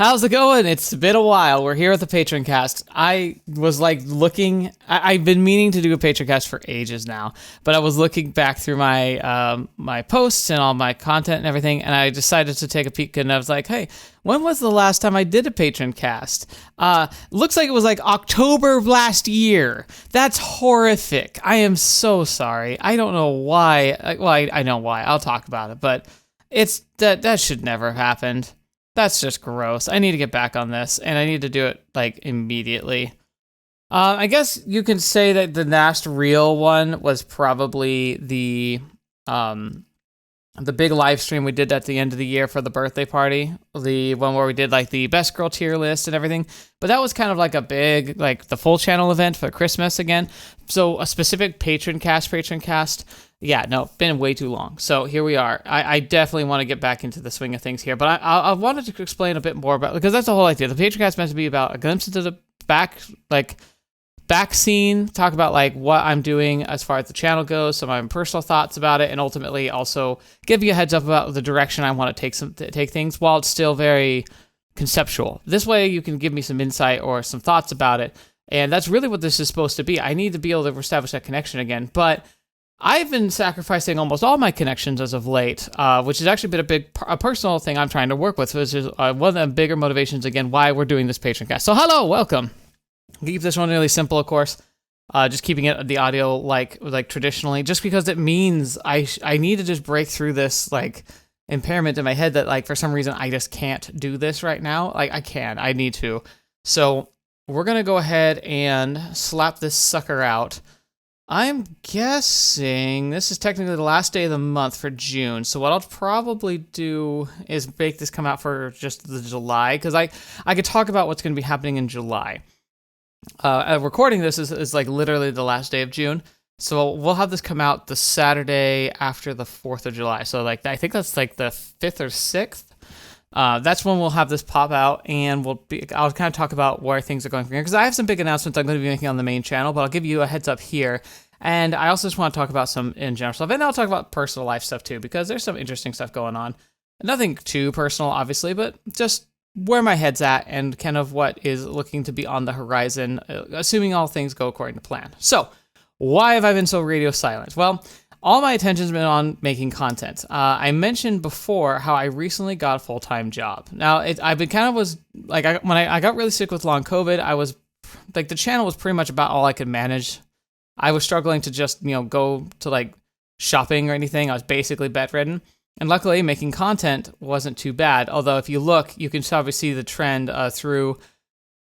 How's it going? It's been a while. We're here at the Patroncast. I was I've been meaning to do a Patroncast for ages now, but I was looking back through my posts and all my content and everything, and I decided to take a peek, and I was like, hey, when was the last time I did a Patroncast? Looks like it was like October of last year. That's horrific. I am so sorry. I don't know why. Well, I know why. I'll talk about it, but that should never have happened. That's just gross. I need to get back on this, and I need to do it, immediately. I guess you can say that the last real one was probably the big live stream we did at the end of the year for the birthday party. The one where we did, the best girl tier list and everything. But that was kind of like a big, the full channel event for Christmas again. So a specific Patroncast. Yeah, no, been way too long. So here we are. I definitely want to get back into the swing of things here, but I wanted to explain a bit more about, because that's the whole idea. The Patroncast is meant to be about a glimpse into the back scene, talk about what I'm doing as far as the channel goes, some of my personal thoughts about it, and ultimately also give you a heads up about the direction I want to take things while it's still very conceptual. This way you can give me some insight or some thoughts about it, and that's really what this is supposed to be. I need to be able to establish that connection again, but I've been sacrificing almost all my connections as of late, which has actually been a personal thing I'm trying to work with, which is one of the bigger motivations, again, why we're doing this Patroncast. So hello, welcome. Keep this one really simple, of course, just keeping it the audio like traditionally, just because it means I need to just break through this, impairment in my head that, for some reason, I just can't do this right now. I need to. So we're going to go ahead and slap this sucker out. I'm guessing this is technically the last day of the month for June. So what I'll probably do is make this come out for just the July, because I could talk about what's going to be happening in July. Recording this is literally the last day of June. So we'll have this come out the Saturday after the 4th of July. So I think that's the 5th or 6th. That's when we'll have this pop out, and I'll kind of talk about where things are going from here, because I have some big announcements I'm going to be making on the main channel, but I'll give you a heads up here. And I also just want to talk about some in general stuff, and I'll talk about personal life stuff too, because there's some interesting stuff going on. Nothing too personal, obviously, but just where my head's at and kind of what is looking to be on the horizon, assuming all things go according to plan. So, why have I been so radio silent? Well, all my attention's been on making content. I mentioned before how I recently got a full-time job. Now, I've been when I got really sick with long COVID, I was the channel was pretty much about all I could manage. I was struggling to just, go to shopping or anything. I was basically bedridden. And luckily, making content wasn't too bad. Although, if you look, you can probably see the trend through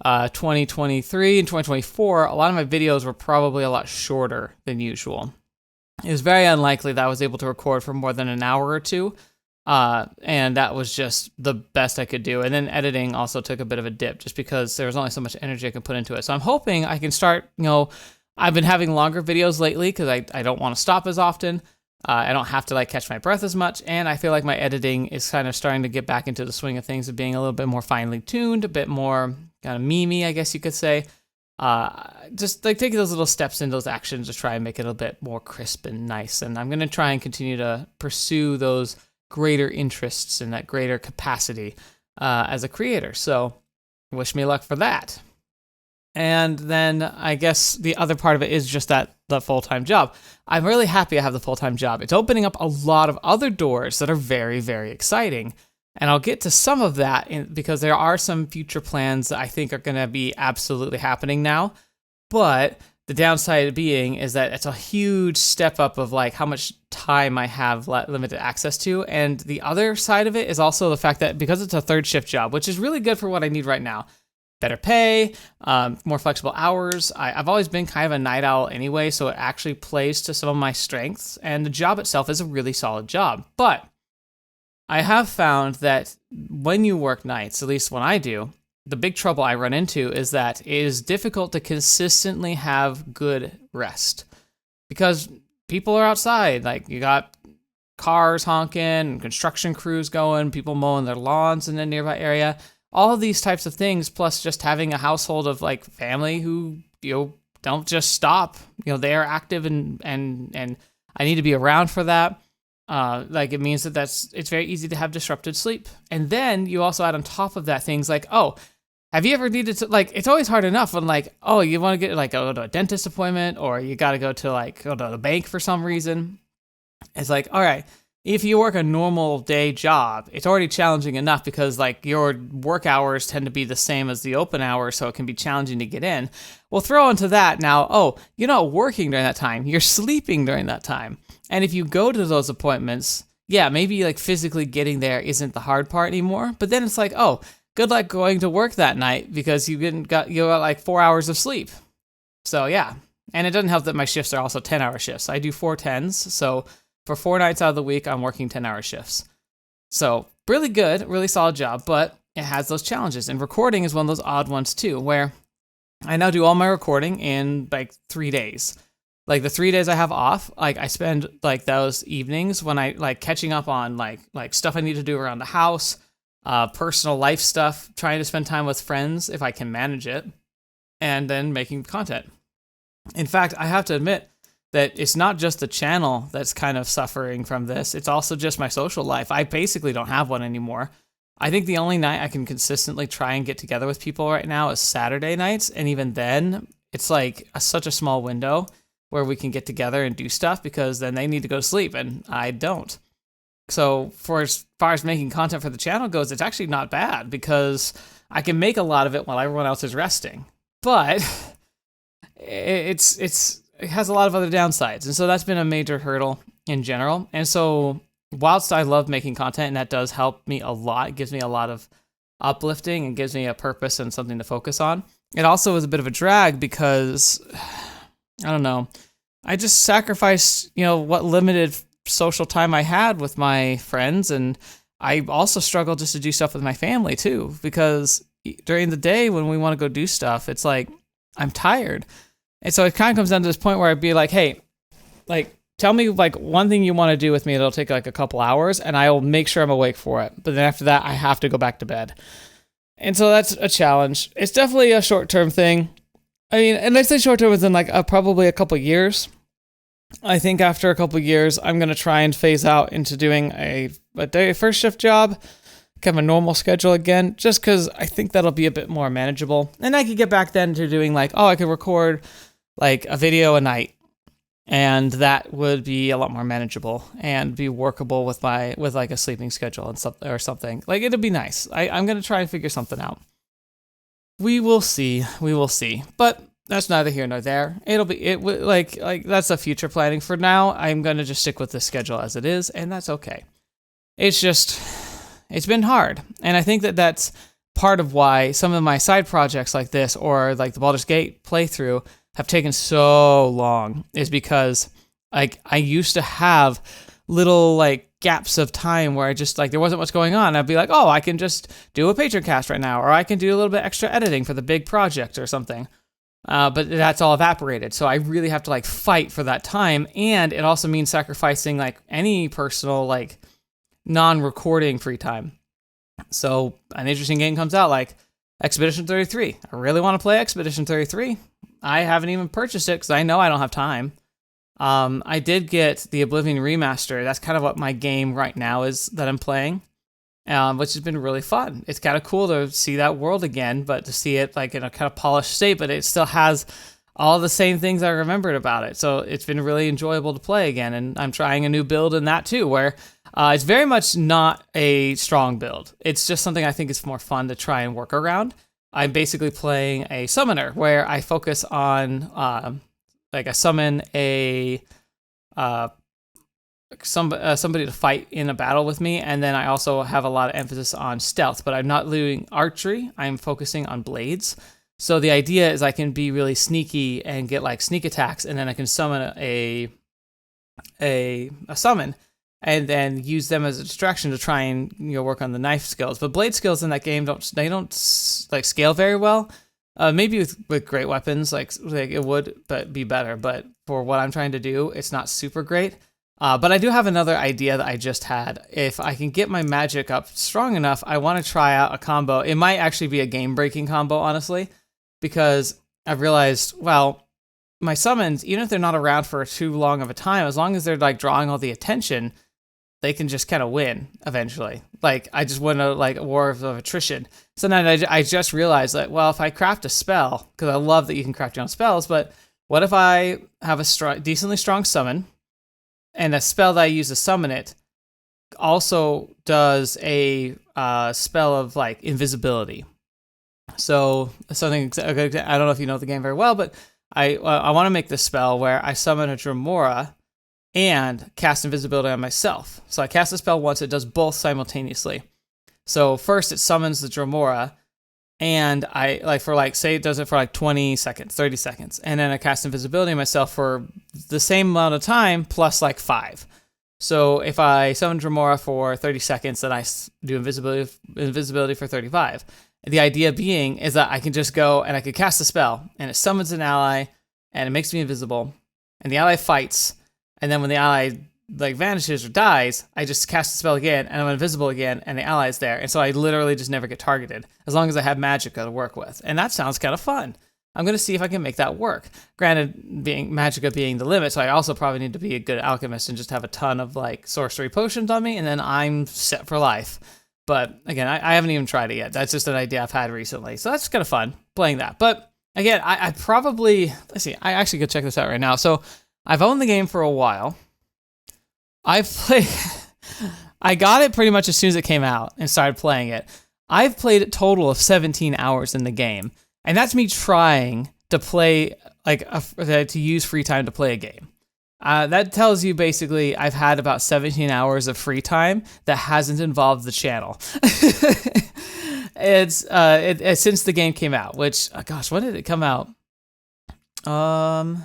2023 and 2024. A lot of my videos were probably a lot shorter than usual. It was very unlikely that I was able to record for more than an hour or two, and that was just the best I could do. And then editing also took a bit of a dip, just because there was only so much energy I could put into it. So I'm hoping I can start, I've been having longer videos lately because I don't want to stop as often. I don't have to catch my breath as much, and I feel like my editing is kind of starting to get back into the swing of things, of being a little bit more finely tuned, a bit more kind of memey, I guess you could say. Just taking those little steps and those actions to try and make it a bit more crisp and nice. And I'm going to try and continue to pursue those greater interests and that greater capacity as a creator. So wish me luck for that. And then I guess the other part of it is just the full-time job. I'm really happy I have the full-time job. It's opening up a lot of other doors that are very, very exciting. And I'll get to some of that because there are some future plans that I think are going to be absolutely happening now. But the downside being is that it's a huge step up of how much time I have limited access to. And the other side of it is also the fact that because it's a third shift job, which is really good for what I need right now, better pay, more flexible hours. I've always been kind of a night owl anyway, so it actually plays to some of my strengths. And the job itself is a really solid job. But I have found that when you work nights, at least when I do, the big trouble I run into is that it is difficult to consistently have good rest. Because people are outside. You got cars honking, construction crews going, people mowing their lawns in the nearby area. All of these types of things, plus just having a household of family who don't just stop. They are active and I need to be around for that. Like it means it's very easy to have disrupted sleep. And then you also add on top of that things like, oh, have you ever needed to, like, it's always hard enough when, like, oh, you want to get, like, go to a dentist appointment, or you got to go to the bank for some reason. It's like, all right, if you work a normal day job, it's already challenging enough because, like, your work hours tend to be the same as the open hours, so it can be challenging to get in. Well, throw into that now, oh, you're not working during that time, you're sleeping during that time. And if you go to those appointments, yeah, maybe, like, physically getting there isn't the hard part anymore, but then it's like, oh, good luck going to work that night because you got like 4 hours of sleep. So yeah, and it doesn't help that my shifts are also 10-hour shifts. I do 4 10s, so for 4 nights out of the week, I'm working 10-hour shifts. So really good, really solid job, but it has those challenges. And recording is one of those odd ones too, where I now do all my recording in like 3 days. Like the 3 days I have off, like I spend like those evenings when I like catching up on like stuff I need to do around the house, personal life stuff, trying to spend time with friends if I can manage it, and then making content. In fact, I have to admit that it's not just the channel that's kind of suffering from this, it's also just my social life. I basically don't have one anymore. I think the only night I can consistently try and get together with people right now is Saturday nights, and even then, it's like such a small window where we can get together and do stuff because then they need to go to sleep, and I don't. So for as far as making content for the channel goes, it's actually not bad because I can make a lot of it while everyone else is resting. But it has a lot of other downsides. And so that's been a major hurdle in general. And so whilst I love making content, and that does help me a lot, it gives me a lot of uplifting and gives me a purpose and something to focus on. It also is a bit of a drag because, I don't know, I just sacrificed, what limited social time I had with my friends, and I also struggle just to do stuff with my family too, because during the day when we want to go do stuff, it's like I'm tired. And so it kind of comes down to this point where I'd be like, hey, like tell me like one thing you want to do with me, it'll take like a couple hours and I'll make sure I'm awake for it, but then after that I have to go back to bed. And so that's a challenge. It's definitely a short-term thing. I mean, and I say short-term within like probably a couple years. I think after a couple of years, I'm going to try and phase out into doing a first shift job, kind of a normal schedule again, just because I think that'll be a bit more manageable. And I could get back then to doing like, I could record like a video a night, and that would be a lot more manageable and be workable with like a sleeping schedule and something. Like it'd be nice. I'm going to try and figure something out. We will see. But that's neither here nor there. Like that's a future planning. For now, I'm going to just stick with the schedule as it is, and that's okay. It's been hard. And I think that that's part of why some of my side projects like this, or like the Baldur's Gate playthrough, have taken so long, is because like I used to have little like gaps of time where I just like there wasn't much going on. I'd be like, I can just do a Patroncast right now, or I can do a little bit extra editing for the big project or something. But that's all evaporated. So I really have to like fight for that time. And it also means sacrificing like any personal, like non-recording free time. So an interesting game comes out like Expedition 33. I really want to play Expedition 33. I haven't even purchased it because I know I don't have time. I did get the Oblivion remaster. That's kind of what my game right now is that I'm playing. Which has been really fun. It's kind of cool to see that world again, but to see it like in a kind of polished state, but it still has all the same things I remembered about it. So it's been really enjoyable to play again, and I'm trying a new build in that too, where it's very much not a strong build. It's just something I think is more fun to try and work around. I'm basically playing a summoner, where I focus on like I summon somebody to fight in a battle with me, and then I also have a lot of emphasis on stealth, but I'm not doing archery. I'm focusing on blades. So the idea is I can be really sneaky and get like sneak attacks, and then I can summon a summon and then use them as a distraction to try and work on the knife skills. But blade skills in that game don't like scale very well. Maybe with great weapons like it would but be better, but for what I'm trying to do, it's not super great. But I do have another idea that I just had. If I can get my magic up strong enough, I want to try out a combo. It might actually be a game-breaking combo, honestly, because I've realized, well, my summons, even if they're not around for too long of a time, as long as they're like drawing all the attention, they can just kind of win eventually. Like, I just win a war of attrition. So then I just realized that, well, if I craft a spell, because I love that you can craft your own spells, but what if I have a decently strong summon, and a spell that I use to summon it also does a spell of like invisibility. So something, I don't know if you know the game very well, but I want to make this spell where I summon a Dremora and cast invisibility on myself. So I cast the spell once, it does both simultaneously. So first it summons the Dremora, and I say it does it for 20 seconds, 30 seconds, and then I cast invisibility on myself for the same amount of time plus 5. So if I summon Dremora for 30 seconds, then I do invisibility for 35. The idea being is that I can just go and I can cast a spell, and it summons an ally, and it makes me invisible, and the ally fights, and then when the ally vanishes or dies, I just cast the spell again, and I'm invisible again, and the ally is there, and so I literally just never get targeted, as long as I have Magicka to work with, and that sounds kind of fun. I'm going to see if I can make that work. Granted, Magicka being the limit, so I also probably need to be a good alchemist and just have a ton of sorcery potions on me, and then I'm set for life. But again, I haven't even tried it yet. That's just an idea I've had recently, so that's kind of fun playing that. But again, I probably, let's see, I actually could check this out right now. So I've owned the game for a while. I've played, I got it pretty much as soon as it came out and started playing it. I've played a total of 17 hours in the game. And that's me trying to play, to use free time to play a game. That tells you basically I've had about 17 hours of free time that hasn't involved the channel. It's since the game came out, which, gosh, when did it come out? I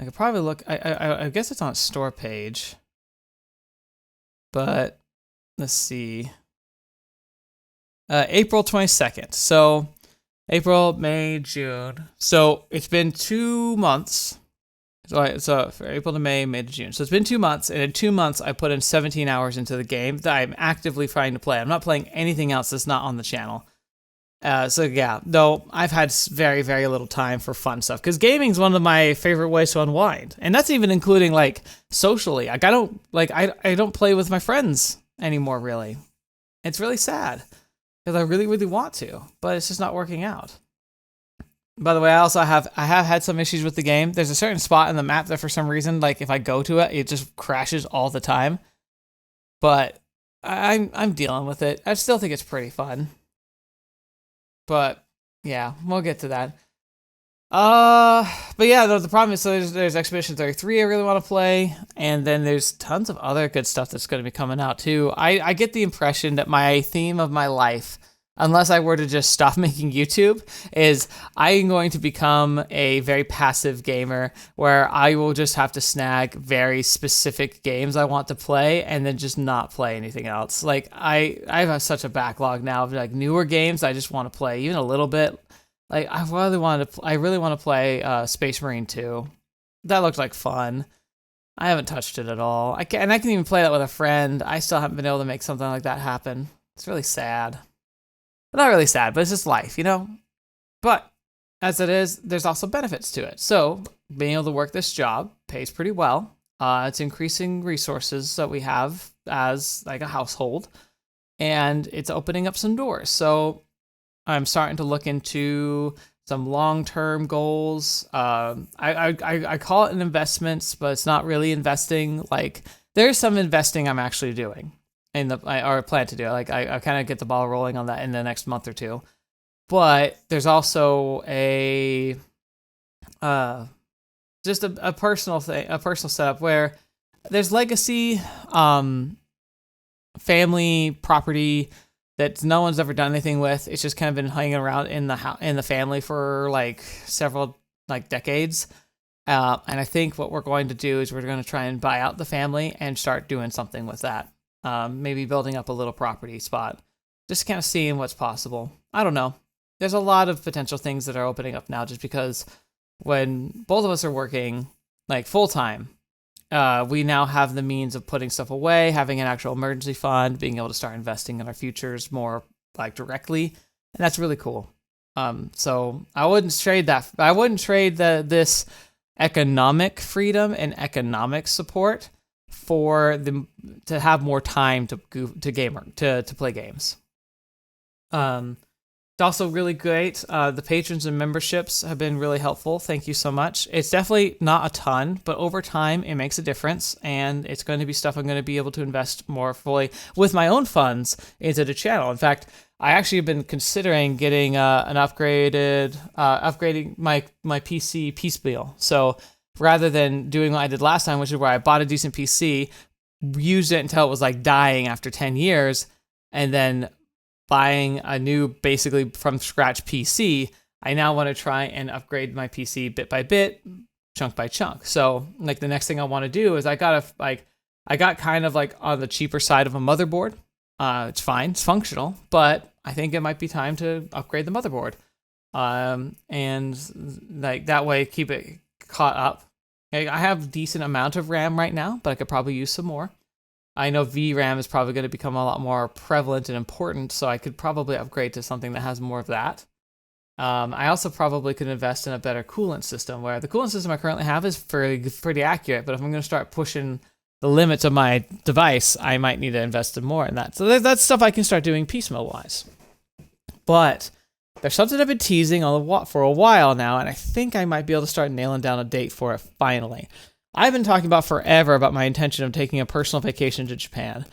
could probably look, I guess it's on a store page. But, let's see. April 22nd. So, April, May, June. So it's been 2 months. So for April to May, May to June. So it's been 2 months, and in 2 months, I put in 17 hours into the game that I'm actively trying to play. I'm not playing anything else that's not on the channel. So yeah, though I've had very, very little time for fun stuff, because gaming is one of my favorite ways to unwind, and that's even including socially. I don't play with my friends anymore. Really, it's really sad. Because I really, really want to, but it's just not working out. By the way, I have had some issues with the game. There's a certain spot in the map that for some reason, if I go to it, it just crashes all the time. But I'm dealing with it. I still think it's pretty fun. But yeah, we'll get to that. But yeah, the problem is, so there's Expedition 33 I really want to play, and then there's tons of other good stuff that's going to be coming out too. I get the impression that my theme of my life, unless I were to just stop making YouTube, is I'm going to become a very passive gamer, where I will just have to snag very specific games I want to play and then just not play anything else. I have such a backlog now of newer games I just want to play even a little bit. I really want to play Space Marine 2. That looked like fun. I haven't touched it at all. I can even play that with a friend. I still haven't been able to make something like that happen. It's really sad. Not really sad, but it's just life, But as it is, there's also benefits to it. So being able to work this job pays pretty well. It's increasing resources that we have as a household, and it's opening up some doors. So I'm starting to look into some long-term goals. I call it an investment, but it's not really investing. There's some investing I'm actually doing, or plan to do. I kind of get the ball rolling on that in the next month or two. But there's also just a personal thing, a personal setup where there's legacy, family property that no one's ever done anything with. It's just kind of been hanging around in the family for several decades. And I think what we're going to do is we're going to try and buy out the family and start doing something with that. Maybe building up a little property spot, just kind of seeing what's possible. I don't know. There's a lot of potential things that are opening up now, just because when both of us are working full time, we now have the means of putting stuff away, having an actual emergency fund, being able to start investing in our futures more directly, and that's really cool. So I wouldn't trade that. I wouldn't trade this economic freedom and economic support to have more time to play games. It's also really great. The patrons and memberships have been really helpful. Thank you so much. It's definitely not a ton, but over time it makes a difference, and it's going to be stuff I'm going to be able to invest more fully with my own funds into the channel. In fact, I actually have been considering getting upgrading my PC piecemeal. So rather than doing what I did last time, which is where I bought a decent PC, used it until it was like dying after 10 years, and then buying a new, basically from scratch PC, I now want to try and upgrade my PC bit by bit, chunk by chunk. So like the next thing I want to do is I got kind of like on the cheaper side of a motherboard. It's fine, it's functional, but I think it might be time to upgrade the motherboard. And like that way keep it caught up. I have decent amount of RAM right now, but I could probably use some more. I know VRAM is probably going to become a lot more prevalent and important, so I could probably upgrade to something that has more of that. I also probably could invest in a better coolant system, where the coolant system I currently have is pretty accurate, but if I'm going to start pushing the limits of my device, I might need to invest in more in that. So that's stuff I can start doing piecemeal-wise. But there's something I've been teasing for a while now, and I think I might be able to start nailing down a date for it finally. I've been talking about forever about my intention of taking a personal vacation to Japan,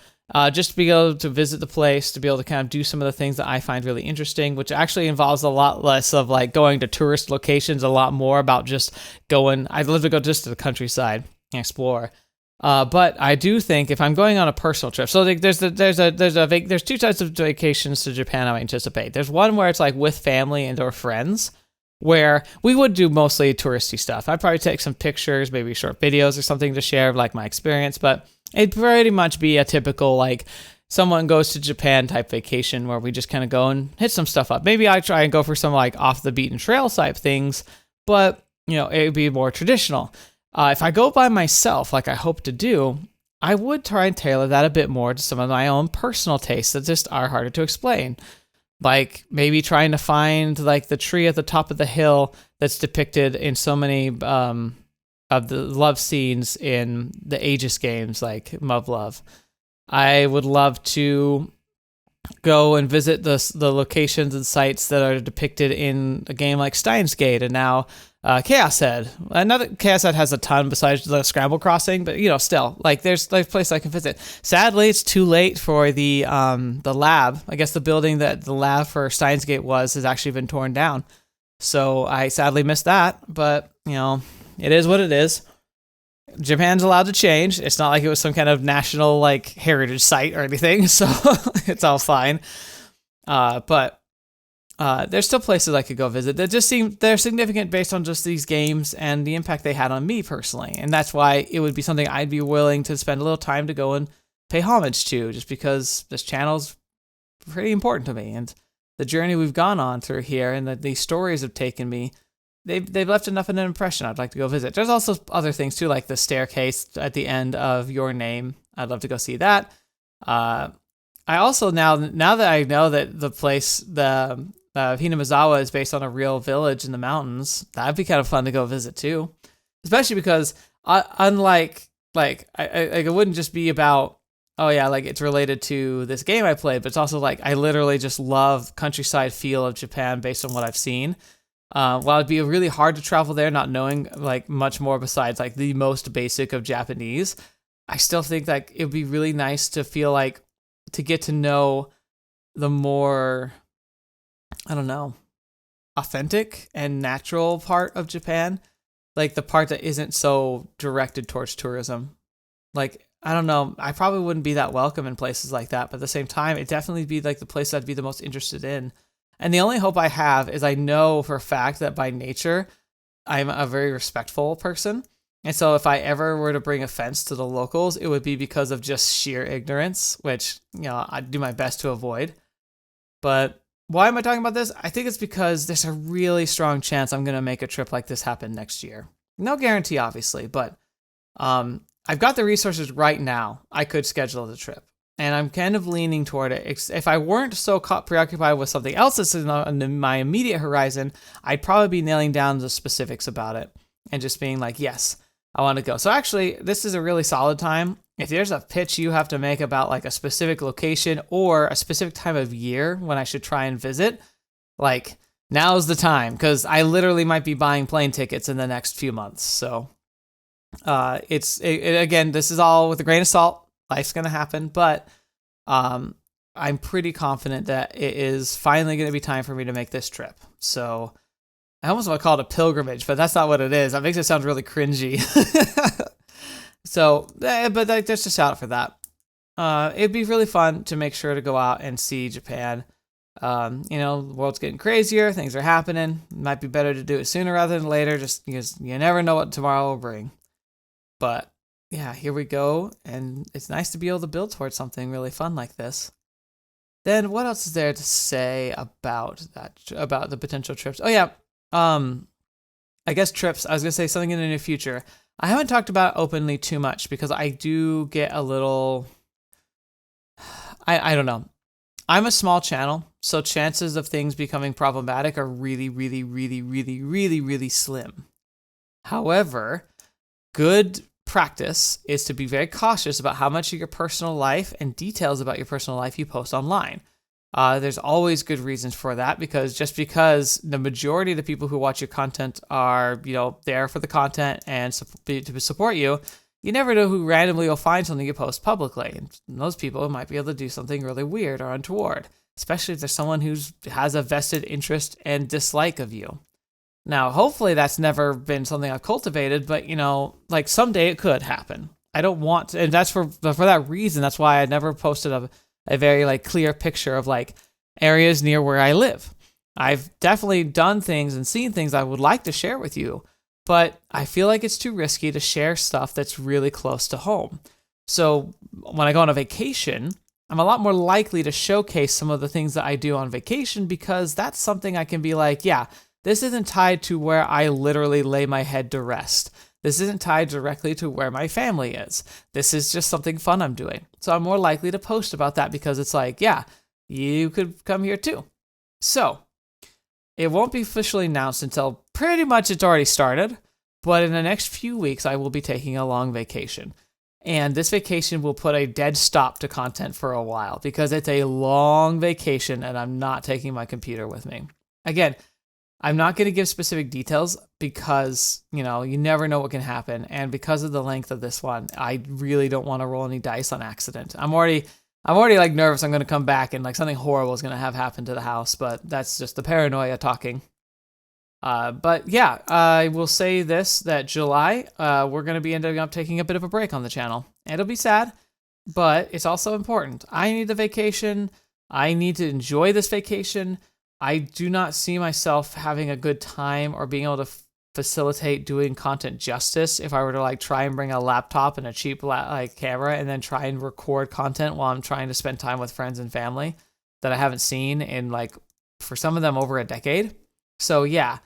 just to be able to visit the place, to be able to kind of do some of the things that I find really interesting, which actually involves a lot less of like going to tourist locations, a lot more about just going. I'd love to go just to the countryside and explore. But I do think if I'm going on a personal trip, so there's two types of vacations to Japan I anticipate. There's one where it's like with family and or friends, where we would do mostly touristy stuff. I'd probably take some pictures, maybe short videos or something to share of like my experience, but it'd pretty much be a typical like someone goes to Japan type vacation where we just kind of go and hit some stuff up. Maybe I try and go for some like off the beaten trail type things, but it would be more traditional. If I go by myself, like I hope to do, I would try and tailor that a bit more to some of my own personal tastes that just are harder to explain. Like maybe trying to find like the tree at the top of the hill that's depicted in so many of the love scenes in the Aegis games, like Muv-Luv. I would love to go and visit the locations and sites that are depicted in a game like Steins Gate and now Chaos Head. Another Chaos Head has a ton besides the Scramble Crossing, but still, like there's places I can visit. Sadly, it's too late for the lab. I guess the building that the lab for Steins Gate has actually been torn down. So I sadly missed that, but it is what it is. Japan's allowed to change. It's not like it was some kind of national like heritage site or anything, so it's all fine. But there's still places I could go visit that just seem they're significant based on just these games and the impact they had on me personally. And that's why it would be something I'd be willing to spend a little time to go and pay homage to, just because this channel's pretty important to me. And the journey we've gone on through here and these stories have taken me, they've left enough of an impression I'd like to go visit. There's also other things too, like the staircase at the end of Your Name. I'd love to go see that. I also, now that I know that the place, the Hinamizawa is based on a real village in the mountains, that'd be kind of fun to go visit too. Especially because unlike, it wouldn't just be about, oh yeah, like it's related to this game I played, but it's also like I literally just love countryside feel of Japan based on what I've seen. While it'd be really hard to travel there, not knowing like much more besides like the most basic of Japanese, I still think that it'd be really nice to feel like to get to know the more, I don't know, authentic and natural part of Japan, like the part that isn't so directed towards tourism. Like, I don't know, I probably wouldn't be that welcome in places like that, but at the same time, it'd definitely be like the place I'd be the most interested in. And the only hope I have is I know for a fact that by nature, I'm a very respectful person. And so if I ever were to bring offense to the locals, it would be because of just sheer ignorance, which, I'd do my best to avoid. But why am I talking about this? I think it's because there's a really strong chance I'm going to make a trip like this happen next year. No guarantee, obviously, but I've got the resources right now. I could schedule the trip. And I'm kind of leaning toward it. If I weren't so preoccupied with something else that's in my immediate horizon, I'd probably be nailing down the specifics about it and just being like, yes, I want to go. So actually, this is a really solid time if there's a pitch you have to make about like a specific location or a specific time of year when I should try and visit, like now's the time, because I literally might be buying plane tickets in the next few months. So again, this is all with a grain of salt. Life's gonna happen, but I'm pretty confident that it is finally going to be time for me to make this trip. So I almost want to call it a pilgrimage, but that's not what it is. That makes it sound really cringy. So, but there's just a shout out for that. It'd be really fun to make sure to go out and see Japan. The world's getting crazier. Things are happening. It might be better to do it sooner rather than later, just because you never know what tomorrow will bring. But yeah, here we go. And it's nice to be able to build towards something really fun like this. Then what else is there to say about the potential trips? Oh yeah, I guess trips. I was gonna say something in the near future. I haven't talked about it openly too much because I do get a little. I don't know. I'm a small channel, so chances of things becoming problematic are really, really, really, really, really, really slim. However, good practice is to be very cautious about how much of your personal life and details about your personal life you post online. There's always good reasons for that, because just because the majority of the people who watch your content are, there for the content and to support you, you never know who randomly will find something you post publicly. And those people might be able to do something really weird or untoward, especially if there's someone who has a vested interest and dislike of you. Now, hopefully that's never been something I've cultivated, but, like someday it could happen. I don't want to, and that's for that reason. That's why I never posted a very like clear picture of like areas near where I live. I've definitely done things and seen things I would like to share with you, but I feel like it's too risky to share stuff that's really close to home. So when I go on a vacation, I'm a lot more likely to showcase some of the things that I do on vacation, because that's something I can be like, yeah, this isn't tied to where I literally lay my head to rest. This isn't tied directly to where my family is. This is just something fun I'm doing. So I'm more likely to post about that, because it's like, yeah, you could come here too. So it won't be officially announced until pretty much it's already started. But in the next few weeks, I will be taking a long vacation. And this vacation will put a dead stop to content for a while, because it's a long vacation and I'm not taking my computer with me. Again, I'm not going to give specific details because, you never know what can happen. And because of the length of this one, I really don't want to roll any dice on accident. I'm already like nervous I'm going to come back and like something horrible is going to have happened to the house, but that's just the paranoia talking. But yeah, I will say this, that July, we're going to be ending up taking a bit of a break on the channel. It'll be sad, but it's also important. I need the vacation. I need to enjoy this vacation. I do not see myself having a good time or being able to facilitate doing content justice if I were to like try and bring a laptop and a cheap camera and then try and record content while I'm trying to spend time with friends and family that I haven't seen in like, for some of them, over a decade. So yeah,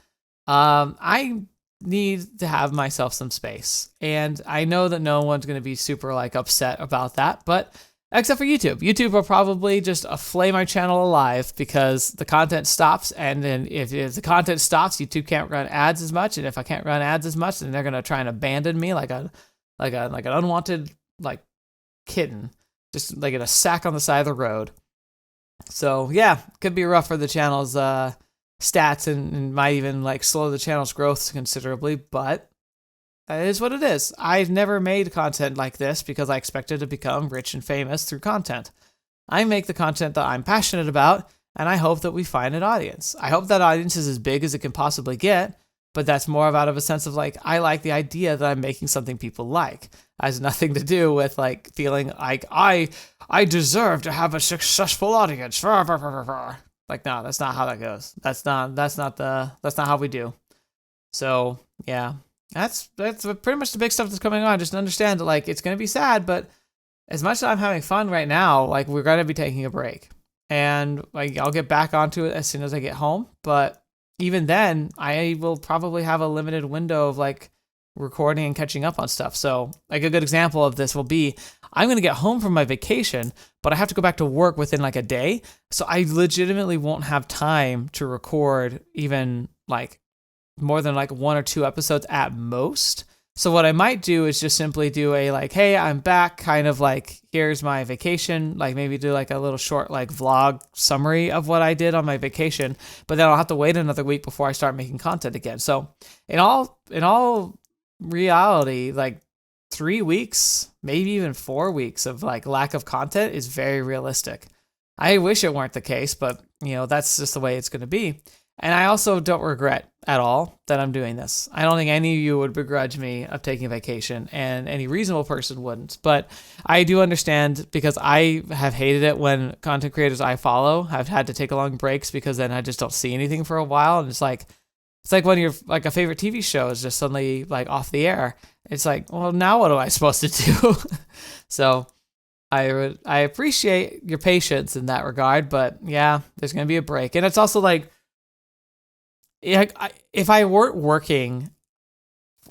I need to have myself some space, and I know that no one's going to be super like upset about that, but except for YouTube. YouTube will probably just flay my channel alive because the content stops, and then if the content stops, YouTube can't run ads as much, and if I can't run ads as much, then they're gonna try and abandon me like an unwanted like kitten, just like in a sack on the side of the road. So yeah, could be rough for the channel's stats, and might even like slow the channel's growth considerably, but it is what it is. I've never made content like this because I expected to become rich and famous through content. I make the content that I'm passionate about, and I hope that we find an audience. I hope that audience is as big as it can possibly get, but that's more out of a sense of like, I like the idea that I'm making something people like. It has nothing to do with like feeling like I deserve to have a successful audience. Like, no, that's not how that goes. That's not how we do. So yeah. That's pretty much the big stuff that's coming on. Just understand that like it's gonna be sad, but as much as I'm having fun right now, like we're gonna be taking a break, and like I'll get back onto it as soon as I get home. But even then, I will probably have a limited window of like recording and catching up on stuff. So like a good example of this will be I'm gonna get home from my vacation, but I have to go back to work within like a day, so I legitimately won't have time to record even like more than like 1 or 2 episodes at most. So what I might do is just simply do a like, hey, I'm back, kind of like, here's my vacation, like maybe do like a little short like vlog summary of what I did on my vacation, but then I'll have to wait another week before I start making content again. So in all reality, like 3 weeks, maybe even 4 weeks of like lack of content is very realistic. I wish it weren't the case, but that's just the way it's going to be. And I also don't regret at all that I'm doing this. I don't think any of you would begrudge me of taking a vacation, and any reasonable person wouldn't. But I do understand, because I have hated it when content creators I follow have had to take long breaks, because then I just don't see anything for a while. And it's like when you're like a favorite TV show is just suddenly like off the air. It's like, well, now what am I supposed to do? So I appreciate your patience in that regard, but yeah, there's going to be a break. And it's also like, if I weren't working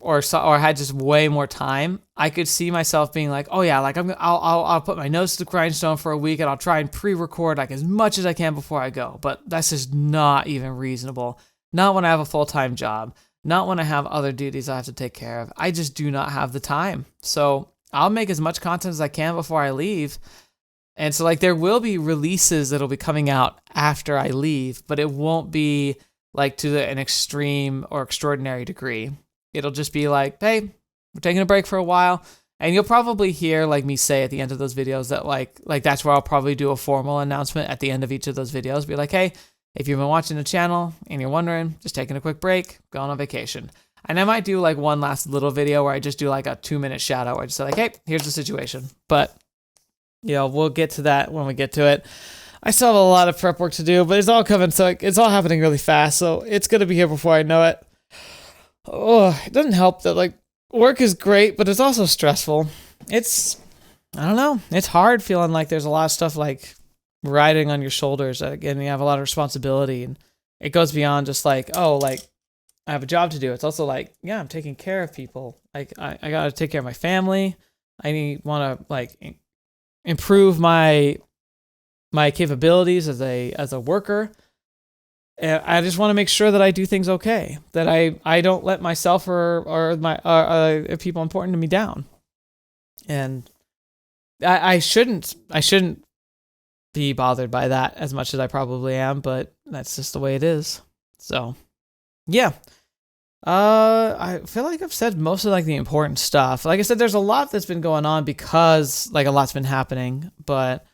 or had just way more time, I could see myself being like, oh yeah, like I'll put my nose to the grindstone for a week, and I'll try and pre-record like as much as I can before I go. But that's just not even reasonable. Not when I have a full-time job. Not when I have other duties I have to take care of. I just do not have the time. So I'll make as much content as I can before I leave. And so like there will be releases that'll be coming out after I leave, but it won't be like to an extreme or extraordinary degree. It'll just be like, hey, we're taking a break for a while. And you'll probably hear like me say at the end of those videos that like that's where I'll probably do a formal announcement at the end of each of those videos. Be like, hey, if you've been watching the channel and you're wondering, just taking a quick break, going on vacation. And I might do like one last little video where I just do like a 2-minute shout out where I just say like, hey, here's the situation. But we'll get to that when we get to it. I still have a lot of prep work to do, but it's all coming, so it's all happening really fast, so it's going to be here before I know it. Oh, it doesn't help that, like, work is great, but it's also stressful. I don't know, it's hard feeling like there's a lot of stuff, like, riding on your shoulders. Again, you have a lot of responsibility, and it goes beyond just, like, oh, like, I have a job to do. It's also like, yeah, I'm taking care of people. Like, I got to take care of my family. I want to, like, improve my capabilities as a worker. And I just want to make sure that I do things okay, that I don't let myself or my people important to me down. And I shouldn't be bothered by that as much as I probably am, but that's just the way it is. So yeah. I feel like I've said most of like the important stuff. Like I said, there's a lot that's been going on because like a lot's been happening, but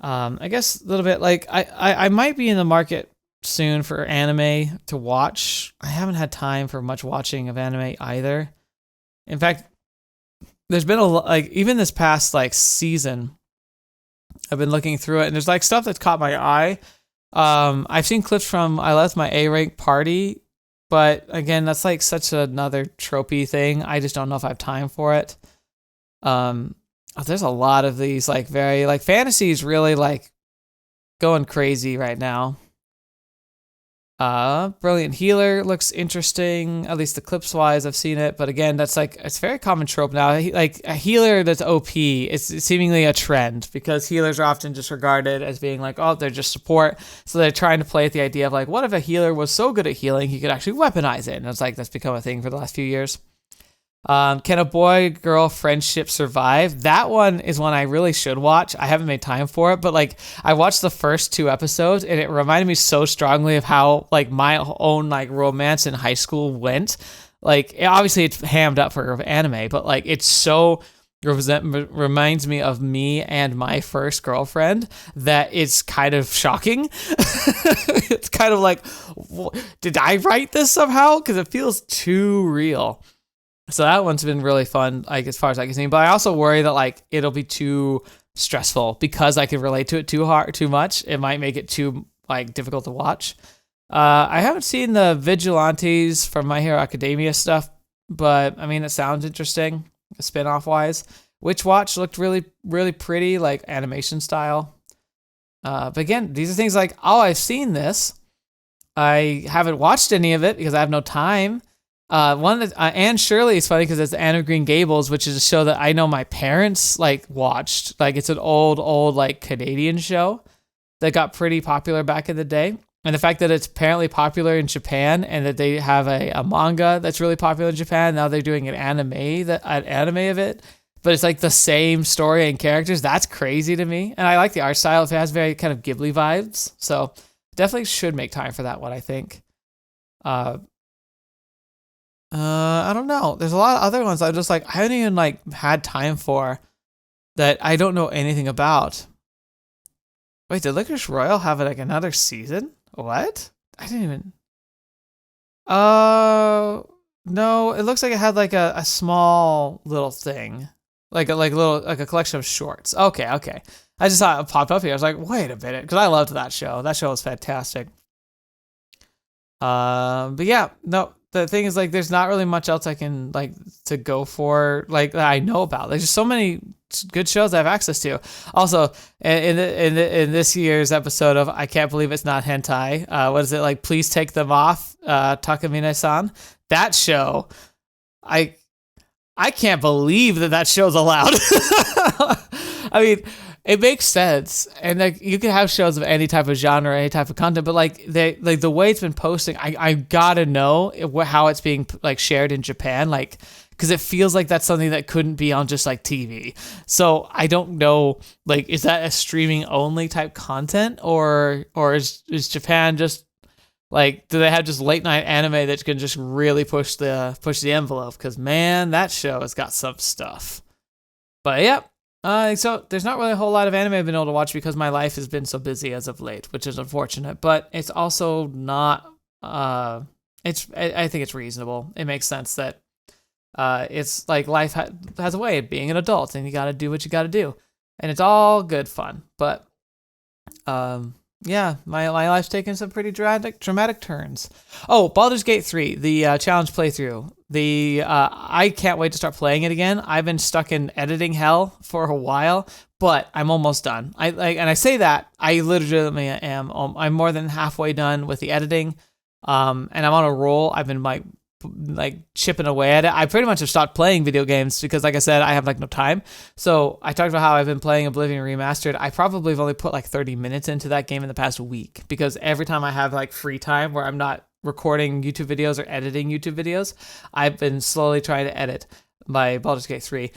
I guess a little bit like I might be in the market soon for anime to watch. I haven't had time for much watching of anime either. In fact, there's been like even this past like season, I've been looking through it and there's like stuff that's caught my eye. I've seen clips from I Left My A Rank Party, but again, that's like such another tropey thing. I just don't know if I have time for it. There's a lot of these like very like fantasies really like going crazy right now. Brilliant Healer looks interesting, at least the clips wise. I've seen it, but again, that's like it's a very common trope now. Like a healer that's OP, it's seemingly a trend because healers are often just regarded as being like, oh, they're just support. So they're trying to play at the idea of like, what if a healer was so good at healing he could actually weaponize it? And it's like that's become a thing for the last few years. Can a boy-girl friendship survive? That one is one I really should watch. I haven't made time for it, but like I watched the first 2 episodes and it reminded me so strongly of how like my own like romance in high school went. Like obviously it's hammed up for anime, but like it's so reminds me of me and my first girlfriend that it's kind of shocking. It's kind of like, did I write this somehow? Because it feels too real. So that one's been really fun, like as far as I can see. But I also worry that like it'll be too stressful because I can relate to it too much. It might make it too like difficult to watch. I haven't seen the Vigilantes from My Hero Academia stuff, but I mean it sounds interesting, spin-off wise. Witch Watch looked really, really pretty, like animation style. But again, these are things like, oh, I've seen this. I haven't watched any of it because I have no time. One that Anne Shirley is funny because it's Anne of Green Gables, which is a show that I know my parents like watched. Like it's an old like Canadian show that got pretty popular back in the day. And the fact that it's apparently popular in Japan and that they have a manga that's really popular in Japan. Now they're doing an anime of it, but it's like the same story and characters. That's crazy to me. And I like the art style. It has very kind of Ghibli vibes. So definitely should make time for that one, I think. I don't know. There's a lot of other ones I just like, I haven't even like had time for that I don't know anything about. Wait, did Licorice Royale have like another season? What? I didn't even. No. It looks like it had like a small little thing, like a collection of shorts. Okay. I just saw it pop up here. I was like, wait a minute, because I loved that show. That show was fantastic. But yeah, no. The thing is, like, there's not really much else I can like to go for, like, that I know about. There's just so many good shows I have access to. Also, in this year's episode of I Can't Believe It's Not Hentai, what is it, like, Please Take Them Off, Takamine-san? That show, I can't believe that show's allowed. I mean, it makes sense, and like you can have shows of any type of genre, any type of content, but like the way it's been posting, I gotta know how it's being like shared in Japan, like, because it feels like that's something that couldn't be on just like TV. So I don't know, like, is that a streaming only type content, or is Japan just like, do they have just late night anime that can just really push the envelope? Because man, that show has got some stuff. But yeah. So there's not really a whole lot of anime I've been able to watch because my life has been so busy as of late, which is unfortunate, but it's also not, I think it's reasonable. It makes sense that, it's like life has a way of being an adult and you got to do what you got to do, and it's all good fun. But, yeah, my life's taken some pretty dramatic turns. Oh, Baldur's Gate 3, the challenge playthrough. I can't wait to start playing it again. I've been stuck in editing hell for a while, but I'm almost done. And I say that I literally am. I'm more than halfway done with the editing, and I'm on a roll. I've been like chipping away at it. I pretty much have stopped playing video games because, like I said, I have like no time. So I talked about how I've been playing Oblivion Remastered. I probably have only put like 30 minutes into that game in the past week, because every time I have like free time where I'm not recording YouTube videos or editing YouTube videos, I've been slowly trying to edit my Baldur's Gate 3,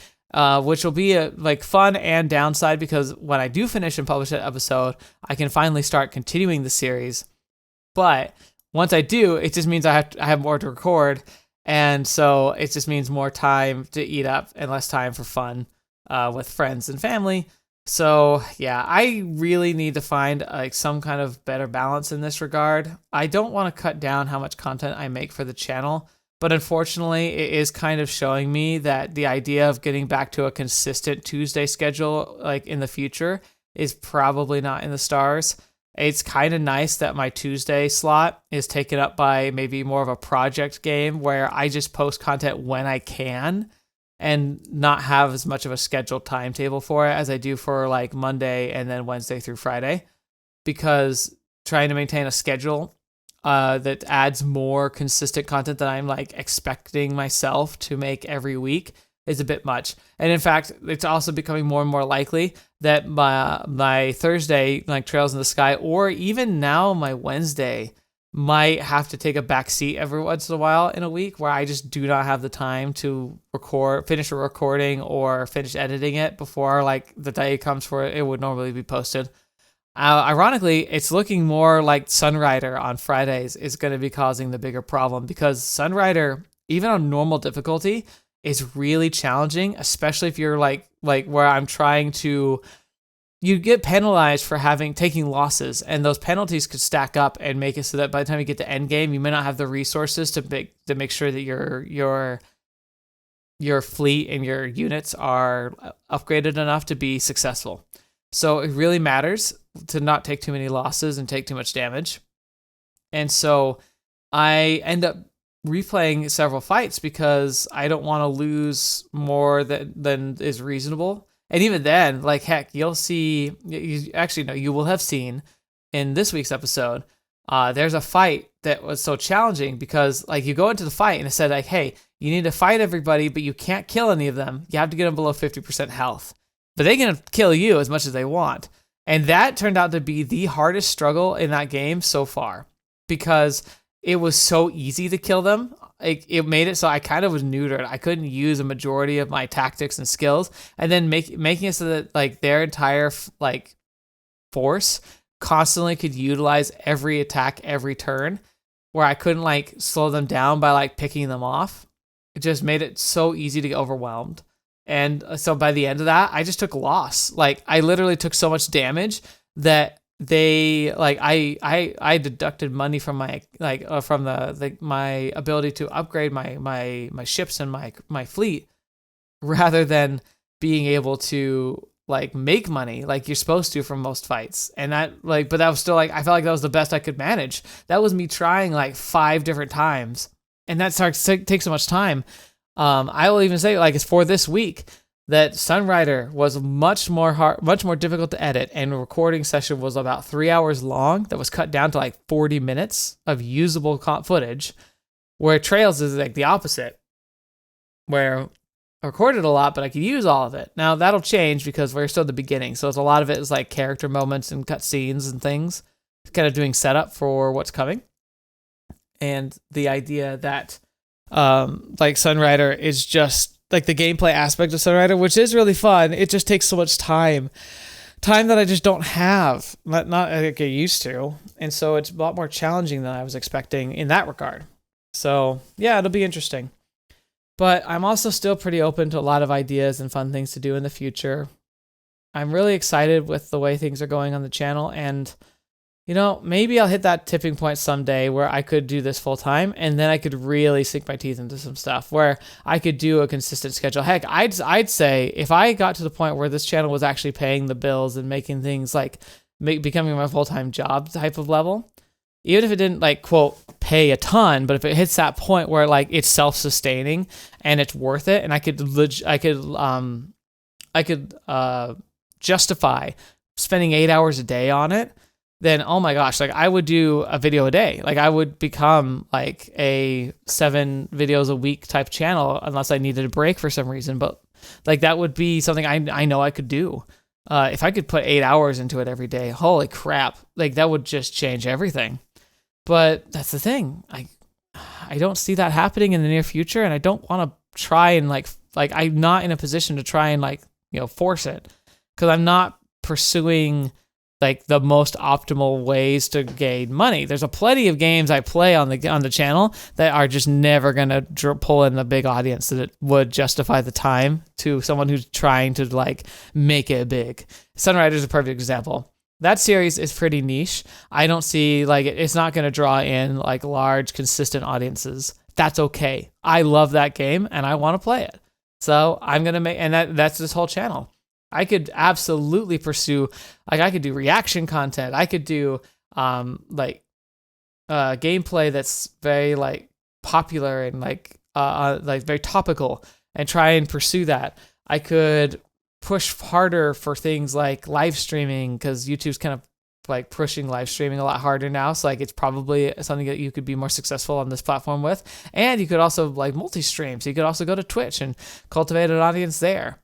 which will be a like fun and downside, because when I do finish and publish that episode, I can finally start continuing the series. But once I do, it just means I have more to record, and so it just means more time to eat up and less time for fun with friends and family. So yeah, I really need to find like some kind of better balance in this regard. I don't want to cut down how much content I make for the channel, but unfortunately, it is kind of showing me that the idea of getting back to a consistent Tuesday schedule like in the future is probably not in the stars. It's kind of nice that my Tuesday slot is taken up by maybe more of a project game where I just post content when I can and not have as much of a scheduled timetable for it as I do for like Monday and then Wednesday through Friday, because trying to maintain a schedule that adds more consistent content that I'm like expecting myself to make every week is a bit much. And in fact, it's also becoming more and more likely that my Thursday, like Trails in the Sky, or even now my Wednesday, might have to take a back seat every once in a while in a week, where I just do not have the time to finish a recording or finish editing it before like the day comes for it would normally be posted. Ironically, it's looking more like Sunrider on Fridays is going to be causing the bigger problem, because Sunrider, even on normal difficulty, is really challenging, especially if you're like where I'm trying to. You get penalized for taking losses, and those penalties could stack up and make it so that by the time you get to end game, you may not have the resources to make sure that your fleet and your units are upgraded enough to be successful. So it really matters to not take too many losses and take too much damage. And so I end up replaying several fights because I don't want to lose more than is reasonable. And even then, like, heck, you will have seen in this week's episode, there's a fight that was so challenging because, like, you go into the fight and it said, like, hey, you need to fight everybody, but you can't kill any of them. You have to get them below 50% health. But they can kill you as much as they want. And that turned out to be the hardest struggle in that game so far, because it was so easy to kill them. It made it so I kind of was neutered. I couldn't use a majority of my tactics and skills, and then making it so that like their entire like force constantly could utilize every attack every turn, where I couldn't like slow them down by like picking them off. It just made it so easy to get overwhelmed. And so by the end of that, I just took loss. Like I literally took so much damage that they like I deducted money from my like from my ability to upgrade my ships and my fleet, rather than being able to like make money like you're supposed to from most fights. And that like, but that was still like, I felt like that was the best I could manage. That was me trying like 5 different times, and that starts to take so much time. I will even say like it's for this week that Sunrider was much more difficult to edit, and a recording session was about 3 hours long that was cut down to like 40 minutes of usable footage, where Trails is like the opposite, where I recorded a lot, but I could use all of it. Now that'll change because we're still at the beginning. So it's a lot of it is like character moments and cutscenes and things, kind of doing setup for what's coming. And the idea that like Sunrider is just like the gameplay aspect of Sunrider, which is really fun. It just takes so much time that I just don't have, not like I used to. And so it's a lot more challenging than I was expecting in that regard. So yeah, it'll be interesting. But I'm also still pretty open to a lot of ideas and fun things to do in the future. I'm really excited with the way things are going on the channel, and you know, maybe I'll hit that tipping point someday where I could do this full time, and then I could really sink my teeth into some stuff where I could do a consistent schedule. Heck, I'd say if I got to the point where this channel was actually paying the bills and making things like becoming my full-time job type of level, even if it didn't like quote pay a ton, but if it hits that point where like it's self-sustaining and it's worth it, and I could justify spending 8 hours a day on it, then oh my gosh, like I would do a video a day. Like I would become like a 7 videos a week type channel unless I needed a break for some reason. But like that would be something I know I could do. If I could put 8 hours into it every day, holy crap, like that would just change everything. But that's the thing. I don't see that happening in the near future, and I don't want to try and like I'm not in a position to try and like, you know, force it, because I'm not pursuing like the most optimal ways to gain money. There's a plenty of games I play on the channel that are just never gonna pull in the big audience that it would justify the time to someone who's trying to like make it big. Sunrider is a perfect example. That series is pretty niche. I don't see like it's not gonna draw in like large consistent audiences. That's okay. I love that game and I want to play it. So I'm gonna make, and that's this whole channel. I could absolutely pursue, like I could do reaction content. I could do gameplay that's very like popular and like very topical, and try and pursue that. I could push harder for things like live streaming, because YouTube's kind of like pushing live streaming a lot harder now. So like it's probably something that you could be more successful on this platform with. And you could also like multi-stream. So you could also go to Twitch and cultivate an audience there.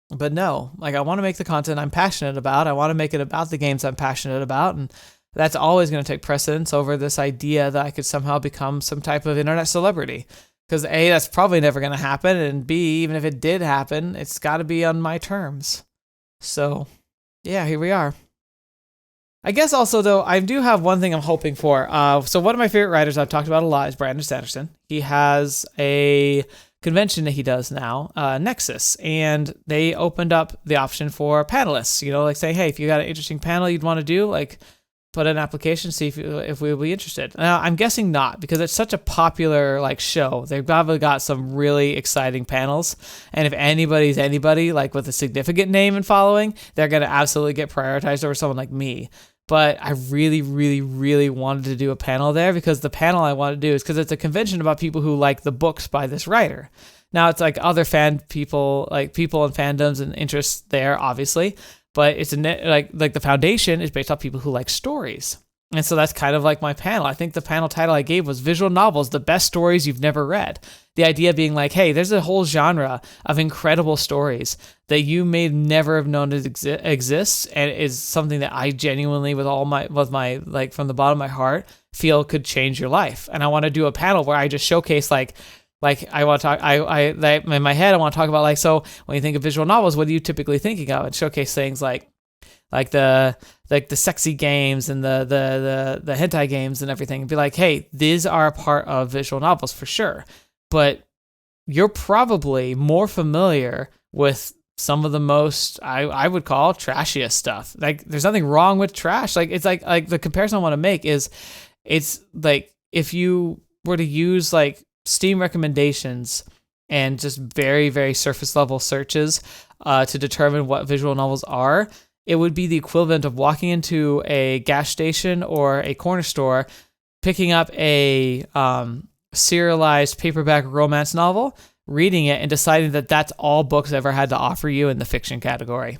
But no, like I want to make the content I'm passionate about. I want to make it about the games I'm passionate about. And that's always going to take precedence over this idea that I could somehow become some type of internet celebrity. Because A, that's probably never going to happen. And B, even if it did happen, it's got to be on my terms. So yeah, here we are. I guess also, though, I do have one thing I'm hoping for. So one of my favorite writers I've talked about a lot is Brandon Sanderson. He has a convention that he does now, Nexus, and they opened up the option for panelists, you know, like saying, hey, if you got an interesting panel you'd want to do, like put an application, see if we would be interested. Now, I'm guessing not, because it's such a popular like show. They've probably got some really exciting panels, and if anybody's anybody like with a significant name and following, they're going to absolutely get prioritized over someone like me. But I really, really, really wanted to do a panel there, because the panel I want to do is because it's a convention about people who like the books by this writer. Now, it's like other fan people, like people and fandoms and interests there, obviously. But it's like the foundation is based off people who like stories. And so that's kind of like my panel. I think the panel title I gave was Visual Novels, the Best Stories You've Never Read. The idea being like, hey, there's a whole genre of incredible stories that you may never have known exists, and is something that I genuinely, with my like from the bottom of my heart, feel could change your life. And I want to do a panel where I just showcase like I want to talk, in my head, I want to talk about like, so when you think of visual novels, what are you typically thinking of? And showcase things like the sexy games and the hentai games and everything, and be like, hey, these are a part of visual novels for sure. But you're probably more familiar with some of the most, I would call, trashiest stuff. Like, there's nothing wrong with trash. Like, it's like the comparison I want to make is, it's like if you were to use like Steam recommendations and just very, very surface level searches to determine what visual novels are, it would be the equivalent of walking into a gas station or a corner store, picking up a serialized paperback romance novel, reading it, and deciding that that's all books ever had to offer you in the fiction category.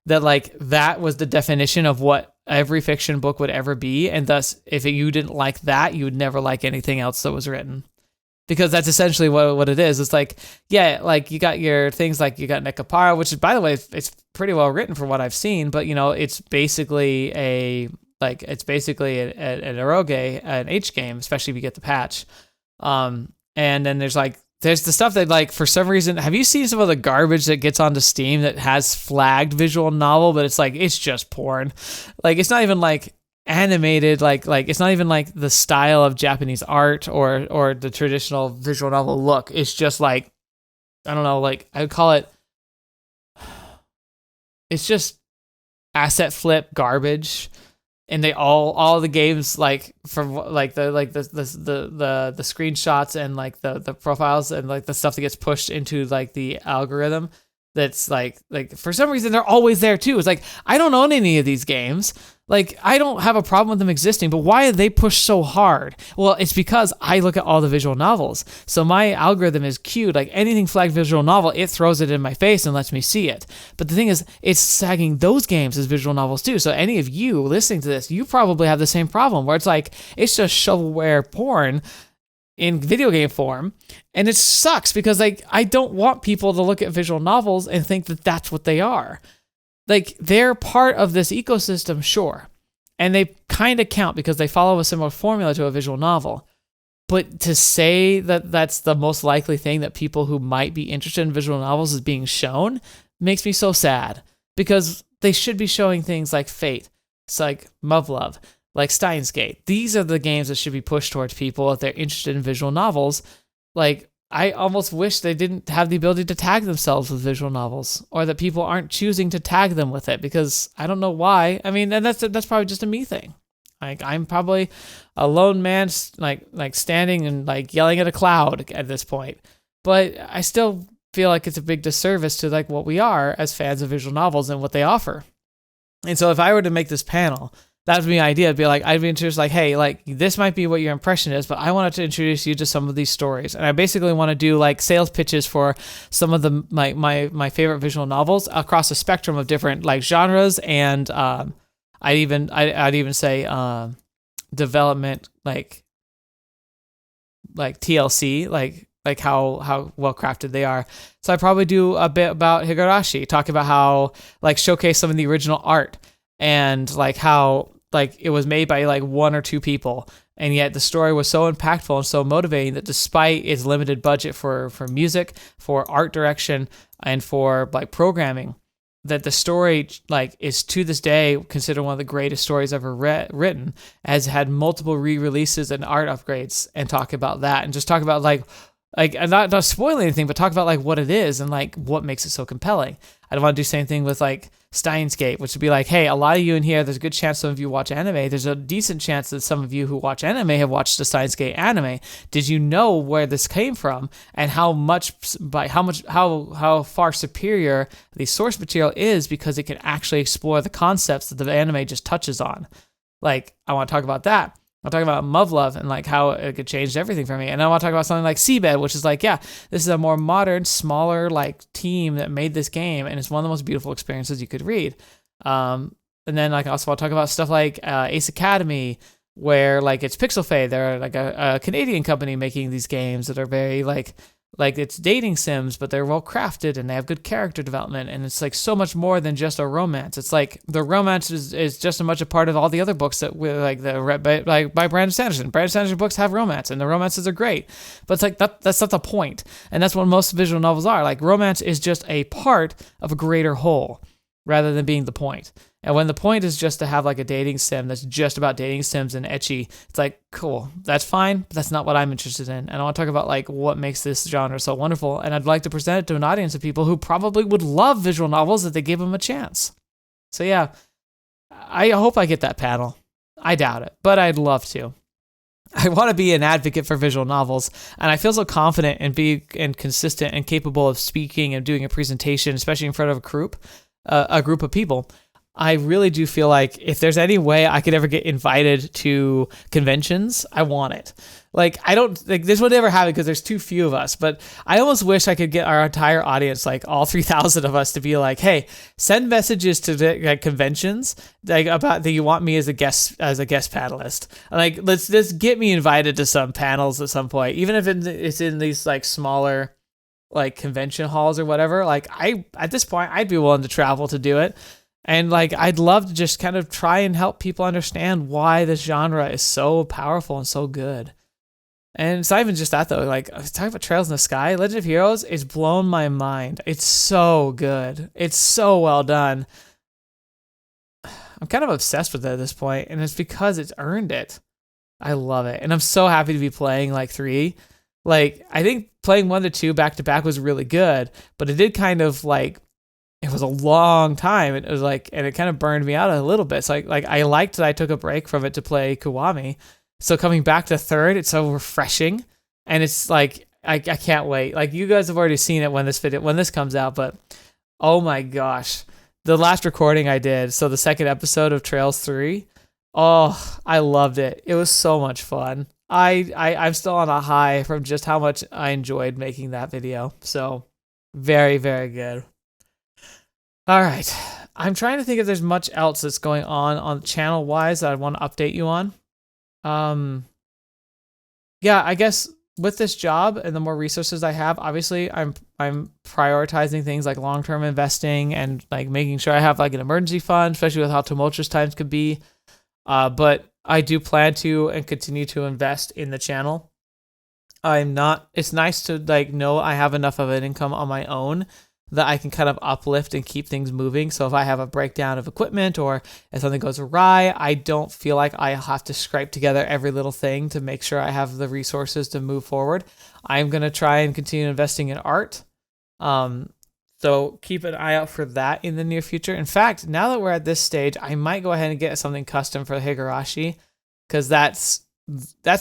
That like that was the definition of what every fiction book would ever be, and thus if you didn't like that, you would never like anything else that was written. Because that's essentially what it is. It's like, yeah, like you got your things like you got Nekapara, which is, by the way, it's pretty well written for what I've seen, but you know, it's basically an eroge, an H game, especially if you get the patch. And then there's the stuff that like, for some reason, have you seen some of the garbage that gets onto Steam that has flagged visual novel, but it's like, it's just porn. Like, it's not even like animated, like it's not even like the style of Japanese art or the traditional visual novel look. It's just like, I don't know, like I would call it, it's just asset flip garbage. And they all the games, like from like the screenshots and like the profiles and like the stuff that gets pushed into like the algorithm, that's like for some reason they're always there too. It's like, I don't own any of these games. Like, I don't have a problem with them existing, but why are they pushed so hard? Well, it's because I look at all the visual novels. So my algorithm is cued, like anything flagged visual novel, it throws it in my face and lets me see it. But the thing is, it's tagging those games as visual novels too. So any of you listening to this, you probably have the same problem where it's like, it's just shovelware porn in video game form. And it sucks because like, I don't want people to look at visual novels and think that that's what they are. Like, they're part of this ecosystem, sure. And they kind of count because they follow a similar formula to a visual novel. But to say that that's the most likely thing that people who might be interested in visual novels is being shown makes me so sad. Because they should be showing things like Fate, it's like Muv-Luv, like Steins Gate. These are the games that should be pushed towards people if they're interested in visual novels. Like, I almost wish they didn't have the ability to tag themselves with visual novels, or that people aren't choosing to tag them with it, because I don't know why. I mean, and that's probably just a me thing. Like, I'm probably a lone man, like standing and like yelling at a cloud at this point. But I still feel like it's a big disservice to like what we are as fans of visual novels and what they offer. And so if I were to make this panel, that would be my idea. It'd be like, I'd be introduced like, hey, like this might be what your impression is, but I wanted to introduce you to some of these stories. And I basically want to do like sales pitches for some of the my favorite visual novels across a spectrum of different like genres. And I'd even say development, like TLC, like how well crafted they are. So I probably do a bit about Higurashi, talk about how like showcase some of the original art and like how like it was made by like one or two people, and yet the story was so impactful and so motivating that despite its limited budget for music, for art direction, and for like programming, that the story like is to this day considered one of the greatest stories ever written, has had multiple re-releases and art upgrades, and talk about that and just talk about like and not spoil anything, but talk about like what it is and like what makes it so compelling. I don't want to do the same thing with like Steins Gate, which would be like, hey, a lot of you in here, there's a good chance some of you watch anime. There's a decent chance that some of you who watch anime have watched the Steins Gate anime. Did you know where this came from and how far superior the source material is, because it can actually explore the concepts that the anime just touches on? Like, I want to talk about that. I'll talk about Muv-Luv and like how it could change everything for me. And I want to talk about something like Seabed, which is like, yeah, this is a more modern, smaller like team that made this game, and it's one of the most beautiful experiences you could read. And then like also I'll talk about stuff like Ace Academy, where like it's Pixel Fade. They're like a Canadian company making these games that are very like it's dating sims, but they're well crafted and they have good character development, and it's like so much more than just a romance. It's like the romance is just as much a part of all the other books that we like by Brandon Sanderson. Brandon Sanderson books have romance, and the romances are great, but it's like that's not the point, and that's what most visual novels are. Like romance is just a part of a greater whole, rather than being the point. And when the point is just to have like a dating sim that's just about dating sims and ecchi, it's like, cool, that's fine, but that's not what I'm interested in. And I want to talk about like what makes this genre so wonderful. And I'd like to present it to an audience of people who probably would love visual novels if they gave them a chance. So yeah, I hope I get that panel. I doubt it, but I'd love to. I want to be an advocate for visual novels, and I feel so confident and consistent and capable of speaking and doing a presentation, especially in front of a group of people. I really do feel like if there's any way I could ever get invited to conventions, I want it. Like, I don't think this would never happen because there's too few of us, but I almost wish I could get our entire audience, like all 3,000 of us, to be like, hey, send messages to the conventions like about that you want me as a guest panelist. Like, let's just get me invited to some panels at some point, even if it's in these like smaller like convention halls or whatever. Like, at this point, I'd be willing to travel to do it. And like, I'd love to just kind of try and help people understand why this genre is so powerful and so good. And it's not even just that though. Like, talking about Trails in the Sky, Legend of Heroes is blown my mind. It's so good. It's so well done. I'm kind of obsessed with it at this point, and it's because it's earned it. I love it. And I'm so happy to be playing like 3. Like, I think playing 1 to 2 back to back was really good, but it did kind of like, it was a long time. It was like, and it kind of burned me out a little bit. So like I liked that I took a break from it to play Kiwami. So coming back to 3rd, it's so refreshing, and it's like I can't wait. Like, you guys have already seen it when this comes out, but oh my gosh, the last recording I did, so the 2nd episode of Trails 3, oh, I loved it. It was so much fun. I'm still on a high from just how much I enjoyed making that video. So very, very good. All right. I'm trying to think if there's much else that's going on channel wise that I want to update you on. Yeah, I guess with this job and the more resources I have, obviously I'm prioritizing things like long-term investing and like making sure I have like an emergency fund, especially with how tumultuous times could be. But I do plan to and continue to invest in the channel. It's nice to like know I have enough of an income on my own that I can kind of uplift and keep things moving. So if I have a breakdown of equipment or if something goes awry, I don't feel like I have to scrape together every little thing to make sure I have the resources to move forward. I'm going to try and continue investing in art. So keep an eye out for that in the near future. In fact, now that we're at this stage, I might go ahead and get something custom for Higurashi, because that's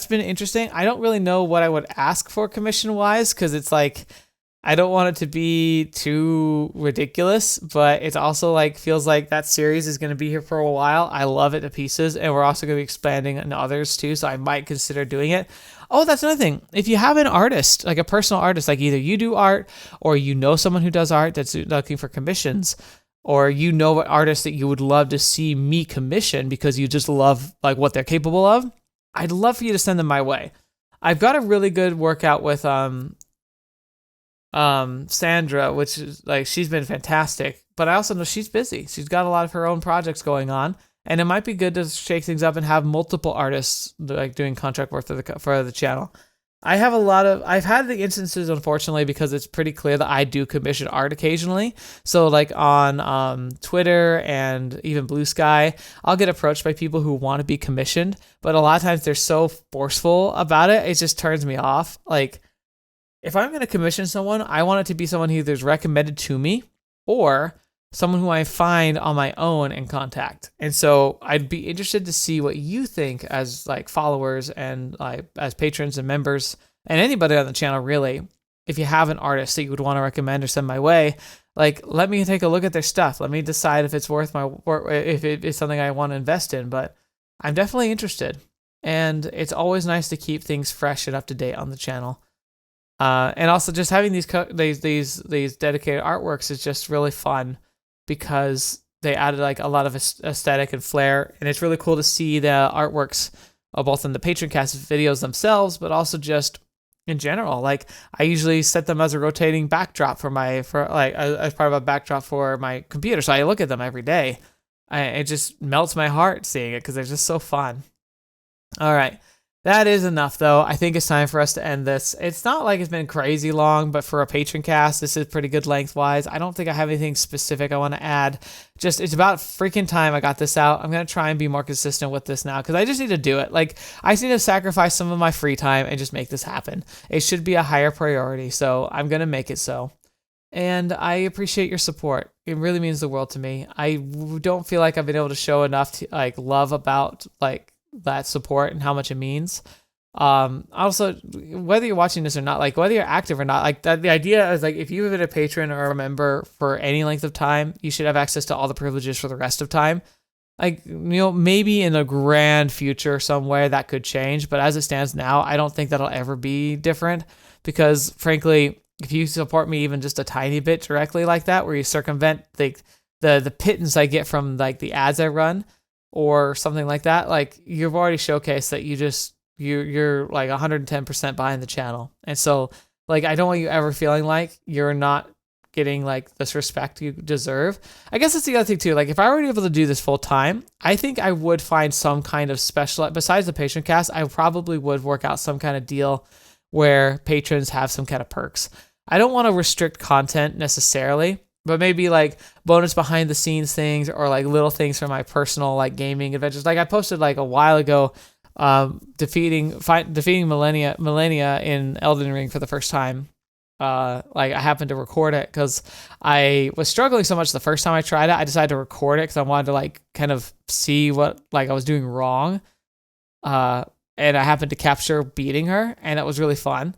been interesting. I don't really know what I would ask for commission wise, because it's like, I don't want it to be too ridiculous, but it's also like feels like that series is going to be here for a while. I love it to pieces, and we're also going to be expanding into others too, so I might consider doing it. Oh, that's another thing. If you have an artist, like a personal artist, like either you do art or you know someone who does art that's looking for commissions, or you know what artist that you would love to see me commission because you just love like what they're capable of, I'd love for you to send them my way. I've got a really good workout with Sandra, which is like, she's been fantastic, but I also know she's busy. She's got a lot of her own projects going on, and it might be good to shake things up and have multiple artists like doing contract work for the channel. I've had the instances, unfortunately, because it's pretty clear that I do commission art occasionally. So like on Twitter and even Blue Sky, I'll get approached by people who want to be commissioned, but a lot of times they're so forceful about it, it just turns me off. Like, if I'm going to commission someone, I want it to be someone who either is recommended to me or someone who I find on my own and contact. And so I'd be interested to see what you think as like followers and like as patrons and members and anybody on the channel, really. If you have an artist that you would want to recommend or send my way, like, let me take a look at their stuff. Let me decide if it's worth my work, if it is something I want to invest in. But I'm definitely interested. And it's always nice to keep things fresh and up to date on the channel. And also just having these dedicated artworks is just really fun, because they added like a lot of aesthetic and flair, and it's really cool to see the artworks both in the Patroncast videos themselves, but also just in general. Like I usually set them as a rotating backdrop as part of a backdrop for my computer, so I look at them every day. It just melts my heart seeing it because they're just so fun. All right. That is enough, though. I think it's time for us to end this. It's not like it's been crazy long, but for a Patroncast, this is pretty good lengthwise. I don't think I have anything specific I want to add. Just, it's about freaking time I got this out. I'm going to try and be more consistent with this now because I just need to do it. Like, I just need to sacrifice some of my free time and just make this happen. It should be a higher priority, so I'm going to make it so. And I appreciate your support. It really means the world to me. I don't feel like I've been able to show enough love about that support and how much it means. Also, whether you're watching this or not, like whether you're active or not, like the idea is like if you've been a patron or a member for any length of time, you should have access to all the privileges for the rest of time. Like, maybe in the grand future somewhere that could change, but as it stands now, I don't think that'll ever be different because frankly, if you support me even just a tiny bit directly like that, where you circumvent the pittance I get from like the ads I run, or something like that, like you've already showcased that you're like 110% behind the channel. And so like, I don't want you ever feeling like you're not getting like this respect you deserve. I guess that's the other thing too. Like if I were able to do this full time, I think I would find some kind of special, besides the Patroncast, I probably would work out some kind of deal where patrons have some kind of perks. I don't want to restrict content necessarily, but maybe like bonus behind the scenes things or like little things from my personal like gaming adventures. Like I posted like a while ago, defeating Millennia in Elden Ring for the first time. Like I happened to record it because I was struggling so much the first time I tried it. I decided to record it because I wanted to like kind of see what like I was doing wrong. And I happened to capture beating her, and it was really fun.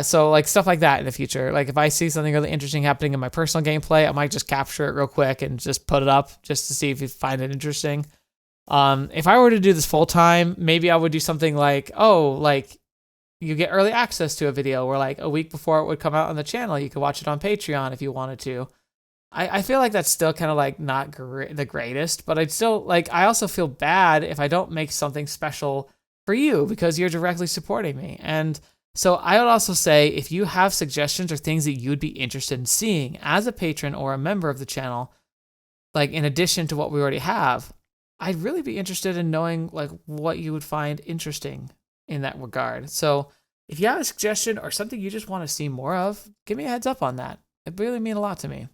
So like stuff like that in the future. Like if I see something really interesting happening in my personal gameplay, I might just capture it real quick and just put it up just to see if you find it interesting. If I were to do this full time, maybe I would do something like, you get early access to a video where like a week before it would come out on the channel, you could watch it on Patreon if you wanted to. I feel like that's still kind of like not the greatest, but I'd still like, I also feel bad if I don't make something special for you because you're directly supporting me. And so I would also say if you have suggestions or things that you'd be interested in seeing as a patron or a member of the channel, like in addition to what we already have, I'd really be interested in knowing like what you would find interesting in that regard. So if you have a suggestion or something you just want to see more of, give me a heads up on that. It really means a lot to me.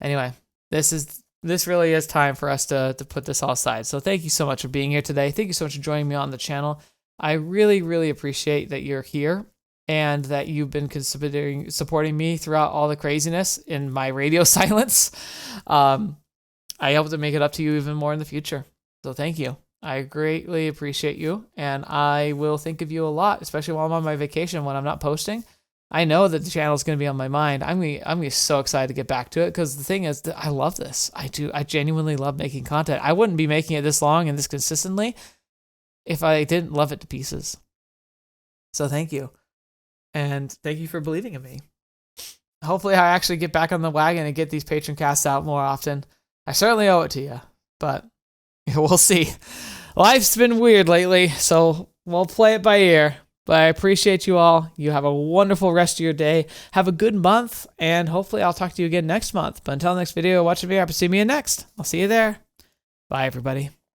Anyway, this really is time for us to put this all aside. So thank you so much for being here today. Thank you so much for joining me on the channel. I really, really appreciate that you're here and that you've been supporting me throughout all the craziness in my radio silence. I hope to make it up to you even more in the future. So thank you. I greatly appreciate you, and I will think of you a lot, especially while I'm on my vacation when I'm not posting. I know that the channel is going to be on my mind. I'm going to be so excited to get back to it because the thing is that I love this. I do. I genuinely love making content. I wouldn't be making it this long and this consistently if I didn't love it to pieces. So thank you. And thank you for believing in me. Hopefully I actually get back on the wagon and get these Patroncasts out more often. I certainly owe it to you, but we'll see. Life's been weird lately, so we'll play it by ear. But I appreciate you all. You have a wonderful rest of your day. Have a good month, and hopefully I'll talk to you again next month. But until next video, watch the video, see me in next. I'll see you there. Bye, everybody.